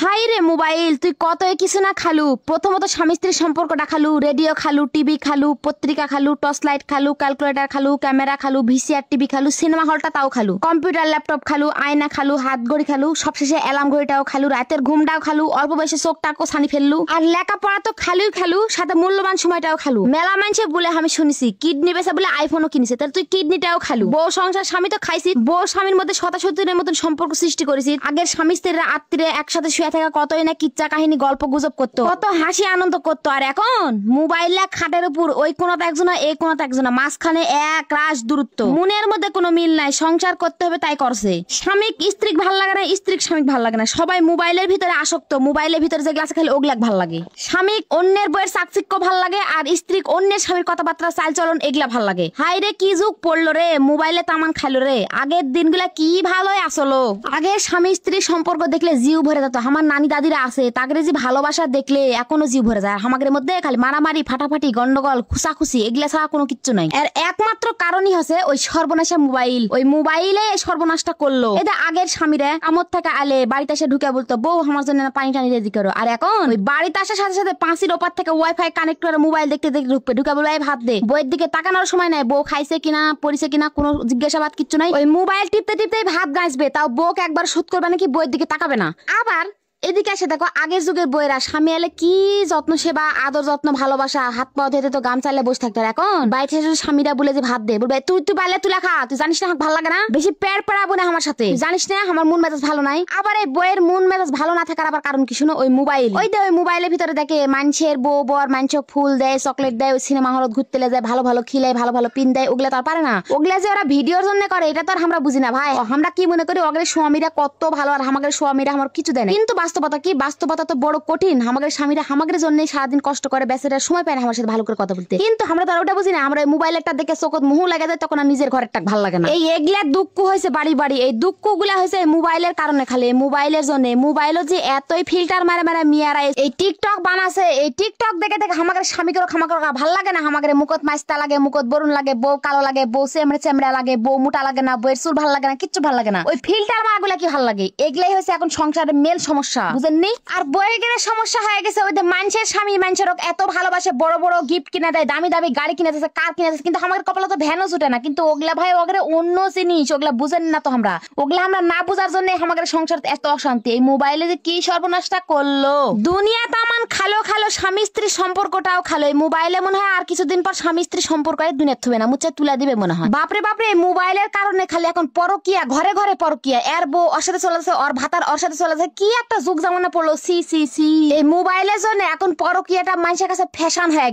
High রে mobile, তুই কত কিছু না খালু। প্রথমত স্বামী স্ত্রীর সম্পর্কটা খালু, রেডিও খালু, টিভি খালু, পত্রিকা খালু, টর্চ লাইট খালু, ক্যালকুলেটর খালু, ক্যামেরা খালু, ভিসিআর টিভি খালু, সিনেমা হলটা তাও খালু, কম্পিউটার ল্যাপটপ খালু, আয়না খালু, হাত ঘড়ি খালু, সবশেষে অ্যালার্ম ঘড়িটাও খালু, রাতের ঘুমটাও খালু, অল্প বয়সে চোখটাও ছানি ফেললু, আর লেখাপড়া তো খালুই খালু, সাথে মূল্যবান সময়টাও খালু। মেলা মানুষে বলে আমি শুনেছি কিডনি বেচা বলে আইফোনও কিনেছে, তাহলে তুই কিডনিটাও খালু। বউ সংসার স্বামী তো খাইছি, বউ স্বামীর মধ্যে শতাশতির মতন সম্পর্ক সৃষ্টি করেছি। আগের স্বামী স্ত্রীরা আত্মীয় একসাথে শুয়ে থাকা কতই না কিচ্ছা কাহিনী গল্প গুজব করতো, কত হাসি আনন্দ করতো। আর এখন মোবাইলে খাটের উপর ওই কোনাতে একজনা এই কোনাতে একজনা, মাঝখানে এক রাশ দূরত্ব, মনের মধ্যে কোনো মিল নাই। সংসার করতে হবে তাই করছে। স্বামীক স্ত্রীক ভাল লাগে না, স্ত্রীক স্বামীক ভাল লাগে না, সবাই মোবাইলের ভিতরে আসক্ত। মোবাইলের ভিতরে যে গ্লাসে খেলে ওগুলাক ভাল লাগে। স্বামীক অন্যের বইয়ের চাকচিক্য ভাল লাগে, আর স্ত্রীক অন্যের স্বামীর কথাবার্তা চাল চলন এগুলা ভাল লাগে। হাই রে কি যুগ পড়লো রে, মোবাইলে তামান খাইলো রে। আগের দিনগুলা কি ভালোই আসলো। আগে স্বামী স্ত্রীর সম্পর্ক দেখলে জিউ ভরে যেত। আমার নানি দাদিরা আছে, তাগরে যে ভালোবাসা দেখলে এখনো জিউ ভরে যায়। আমাদের মধ্যে খালি মারামারি, ফাটাফাটি, গন্ডগোল, খুসাখুসি এগুলা ছাড়া কোনো কিচ্ছু নাই। এর একমাত্র কারণই হচ্ছে ওই সর্বনাশা মোবাইল। ওই মোবাইলে সর্বনাশটা করলো। এটা আগের স্বামীরা আমর থেকে আলে বাড়িতে এসে ঢুকে বলতো, বউ আমার জন্য পানি টানি রেডি করো। আর এখন ওই বাড়িতে আসার সাথে সাথে পাঁচির ওপার থেকে ওয়াইফাই কানেক্ট করে মোবাইল দেখতে দেখতে ঢুকবে, ঢুকে বলবে ভাত দে। বইয়ের দিকে তাকানোর সময় নাই, বউ খাইছে কিনা পরিছে কিনা কোনো জিজ্ঞাসাবাদ কিচ্ছু নাই। ওই মোবাইল টিপতে টিপতে ভাত গাছবে, তাও বউকে একবার শোধ করবে নাকি, বইয়ের দিকে তাকাবে না। আবার এদিকে এসে দেখো আগের যুগের বইয়েরা স্বামী এলে কি যত্ন সেবা, আদর যত্ন, ভালোবাসা, হাত পা ধুতে তো গাম চাইলে বসে থাকতে। এখন বাইরে স্বামীরা বলে যে ভাত দে, বলবে তুই পারলে তুলা খা, তুই জানিস না ভালো লাগে না, বেশি পেড় পেড়াবো না আমার সাথে, জানিস না আমার মন মেজাজ ভালো নাই। আবার এই বইয়ের মন মেজাজ ভালো না থাকার আবার কারণ কি শুনো, ওই মোবাইল। ওই মোবাইলের ভিতরে দেখে মানুষের বউ বর মানুষক ফুল দেয়, চকলেট দেয়, ওই সিনেমা হলত ঘুরতে যায়, ভালো ভালো খিলায়, ভালো ভালো পিন দেয়। ওগুলা তো আর পারে না। ওগুলা যে ওরা ভিডিওর জন্য করে এটা তো আর আমরা বুঝি না ভাই। আমরা কি মনে করি ওদের স্বামীরা কত ভালো, আর আমাদের স্বামীরা আমার কিছু দেয় না। কিন্তু বাস্তবতা কি, বাস্তবতা তো বড় কঠিন। আমাদের স্বামীরা আমাদের জন্য সারাদিন কষ্ট করে, বেচারা সময় পায় না আমার সাথে ভালো করে কথা বলতে। কিন্তু আমরা তো আর ওটা বুঝি না। আমরা মোবাইলেরটা দেখে চোখত মুহ লাগে যায়, তখন আর নিজের ঘরেরটা ভালো লাগে না। এই এগুলা দুঃখ হয়েছে বাড়ি বাড়ি। এই দুঃখ গুলা হয়েছে মোবাইলের কারণে, খালি মোবাইলের জন্য। মোবাইলও যে এতই ফিল্টার মারে মারে মিয়ারা এই টিকটক বানাছে, এই টিকটক দেখে দেখে আমাদের স্বামী করে খামা করে ভালো লাগে না। আমাদের মুখত মাস্তা লাগে, মুখত বরুণ লাগে, বউ কালো লাগে, বউ চেমড়ে চেমড়া লাগে, বউ মোটা লাগে না, বউয়ের চুল ভালো লাগে না, কিচ্ছু ভালো লাগে না। ওই ফিল্টার মাগুলা কি ভালো লাগে। এগুলাই হয়েছে এখন সংসারের মেল সমস্যা, বুঝেননি? আর বইয়ের সমস্যা হয়ে গেছে ওই যে মানুষের স্বামী মানুষের এত ভালোবাসে, বড় বড় গিফট কিনে দেয়, দামি দামি গাড়ি কিনে দিচ্ছে, কার কিনে দিচ্ছে, কিন্তু আমাদের কপালে তো ভ্যানও ছুটে না। কিন্তু ওগুলা ভাই ওগুলা অন্য জিনিস, ওগুলা বুঝেন না তো। আমরা ওগুলা আমরা না বুঝার জন্য আমাদের সংসার এত অশান্তি। এই মোবাইলে যে কি সর্বনাশটা করলো। দুনিয়া তামান খালো খালো, স্বামী স্ত্রীর সম্পর্কটাও খালো। এই মোবাইলে মনে হয় আর কিছুদিন পর স্বামী স্ত্রীর সম্পর্ক দুনিয়া থুবে না, মুচা তুলা দিবে মনে হয়। বাপরে বাপরে, এই মোবাইলের কারণে খালি এখন পরকিয়া, ঘরে ঘরে পরকিয়া। এর বউ ওর সাথে চলে যাচ্ছে, ওর ভাতার ওর সাথে চলে যাচ্ছে। কি একটা যুগ জামানা পড়লো, সি সি সি। এই মোবাইলের জন্য এখন পরকিয়াটা মানুষের কাছে ফ্যাশন হয়ে গেছে।